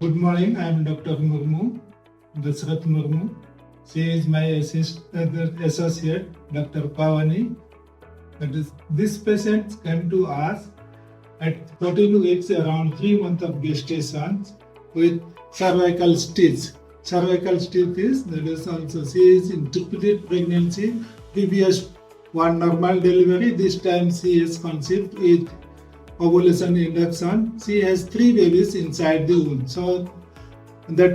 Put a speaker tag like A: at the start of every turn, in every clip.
A: Good morning. I am Dr. Murmu, Dasrat Murmu. She is my associate, Dr. Pavani. This patient came to us at 14 weeks, around 3 months of gestation, with cervical stitch. Cervical stitch is that is also she is in triplet pregnancy. Previous one normal delivery. This time she is conceived with ovulation induction. She has 3 babies inside the womb. So that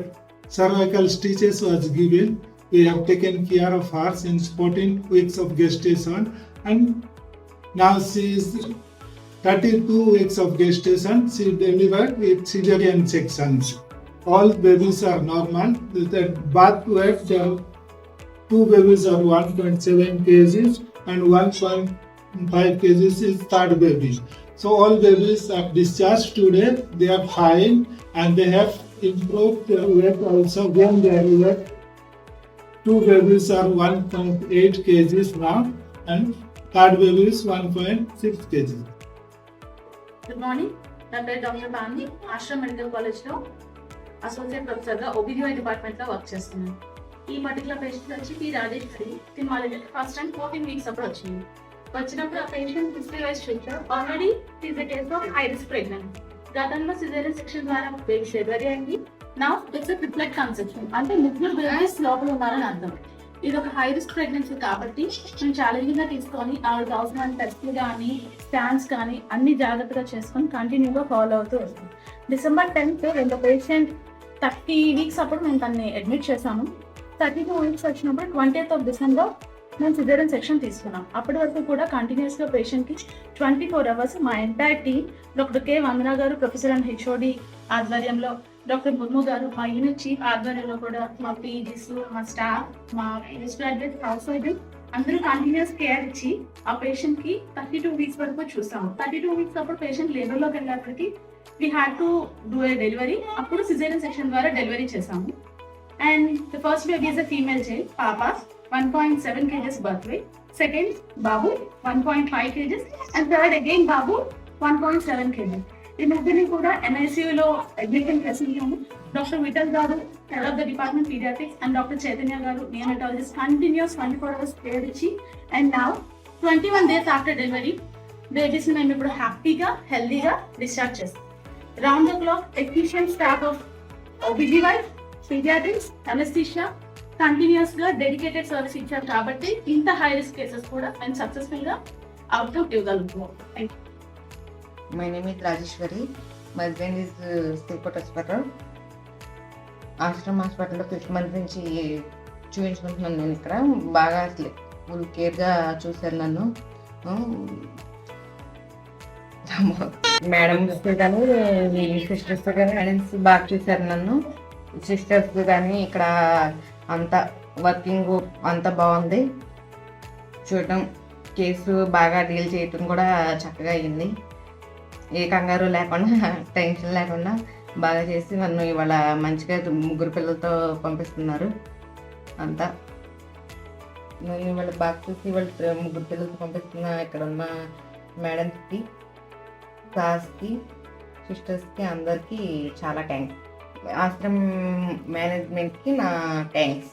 A: cervical stitches was given. We have taken care of her since 14 weeks of gestation, and now she is 32 weeks of gestation. She delivered with cesarean sections. All babies are normal. The birth weight, the 2 babies are 1.7 kgs and 1.5 kgs is third baby. So all babies are discharged today. They are fine and they have improved their weight also. When they are weight, 2 babies are 1.8 kgs now and third baby is 1.6 kg.
B: Good morning. నా పేరు doctor బాని, Ashram medical కాలేజ్లో associate ప్రొఫెసర్గా OBGYN డిపార్ట్మెంట్లో work చేస్తున్నాను. ఈ particular patient వచ్చి P Rajeshwari. Tirumala first time 14 weeks అప్పుడు వచ్చింది. వచ్చినప్పుడు ఆ పేషెంట్ హిస్టరీ వైజ్ చూసారు. Already is a case of high risk pregnant. గతంలో సిజేరియన్ సెక్షన్ ద్వారా బేబీ డెలివరీ అయింది. నౌ ఇట్స్ ట్రిప్లెట్ కన్సెప్షన్, అంటే ముగ్గురు బేబీస్ లోపల ఉన్నారని అర్థం. ఇది ఒక హై రిస్క్ ప్రెగ్నెన్సీ కాబట్టి మేము ఛాలెంజింగ్ గా తీసుకొని ఆవిడకి అవసరమైన టెస్ట్లు కానీ స్కాన్స్ కానీ అన్ని జాగ్రత్తగా చేసుకొని కంటిన్యూగా ఫాలో అవుతూ వస్తాం. December 10th రెండు పేషెంట్ 30 వీక్స్ అప్పుడు మేము తనని అడ్మిట్ చేసాము. 32 వీక్స్ వచ్చినప్పుడు 20th of December మేము సిజేరియన్ సెక్షన్ తీసుకున్నాం. అప్పటి వరకు కూడా కంటిన్యూస్గా పేషెంట్కి 24 hours మా ఎంటైర్ టీమ్, డాక్టర్ కె వందన గారు ప్రొఫెసర్ అండ్ HOD ఆధ్వర్యంలో, డాక్టర్ ముర్ము గారు మా యూనిట్ చీఫ్ ఆధ్వర్యంలో కూడా మా పీజీస్, మా స్టాఫ్, మా పోస్ట్ గ్రాడ్యుయేట్, హౌస్ వైఫ్ అందరూ కంటిన్యూస్ కేర్ ఇచ్చి ఆ పేషెంట్కి 32 వీక్స్ వరకు చూసాము. 32 వీక్స్ అప్పుడు పేషెంట్ లేబర్లోకి వెళ్ళేప్పటికి we had to do a delivery. అప్పుడు సిజేరియన్ సెక్షన్ ద్వారా డెలివరీ చేసాము. And the first baby is a female child, పాప 1.7 kgs birth weight. Second, Babu 1.5 kgs and third again Babu 1.7 kgs. ఈ ముగ్గురిని కూడా NICUలో అడ్మిషన్ చేస్తున్నాము. Doctor Vittal garu, head of the department paediatrics, and doctor Chaitanya garu, neonatologist, continues 24 hours care ఇచ్చి and now 21 days after delivery బేబీస్ని మేము ఇప్పుడు హ్యాపీగా హెల్దీగా డిశ్చార్జ్ చేస్తాం. Round the clock efficient staff of OBGYN, paediatrics, anaesthesia continues గా డెడికేటెడ్ సర్వీస్ ఇచ్చారు కాబట్టి ఇంత హై రిస్క్ కేసెస్ కూడా మేము సక్సెస్ఫుల్ గా అవుట్పుట్ ఇవ్వగలుగుతున్నాం. Thank you.
C: My name is Rajeshwari. My husband is Sirpot Hospital. Ashram హాస్పిటల్లో 5th month నుంచి చూపించుకుంటున్నాను. నేను ఇక్కడ బాగా అసలు ఫుల్ కేర్గా చూశారు నన్ను. మేడమ్స్ కానీ సిస్టర్స్ కానీ మేడమ్స్ బాగా చూశారు నన్ను. సిస్టర్స్ కానీ ఇక్కడ అంతా వర్కింగ్ అంతా బాగుంది. చూడటం, కేసు బాగా డీల్ చేయటం కూడా చక్కగా అయ్యింది. ఏ కంగారు లేకుండా, టెన్షన్ లేకుండా బాగా చేసి నన్ను ఇవాళ మంచిగా 3 పిల్లలతో పంపిస్తున్నారు. అంతా నేను ఇవాళ బాగా చూసి ఇవాళ 3 పిల్లలతో పంపిస్తున్నా. ఇక్కడ ఉన్న మేడమ్స్కి, క్లాస్కి, సిస్టర్స్కి అందరికీ చాలా థ్యాంక్స్. ఆశ్రమ్ మేనేజ్మెంట్కి నా థ్యాంక్స్.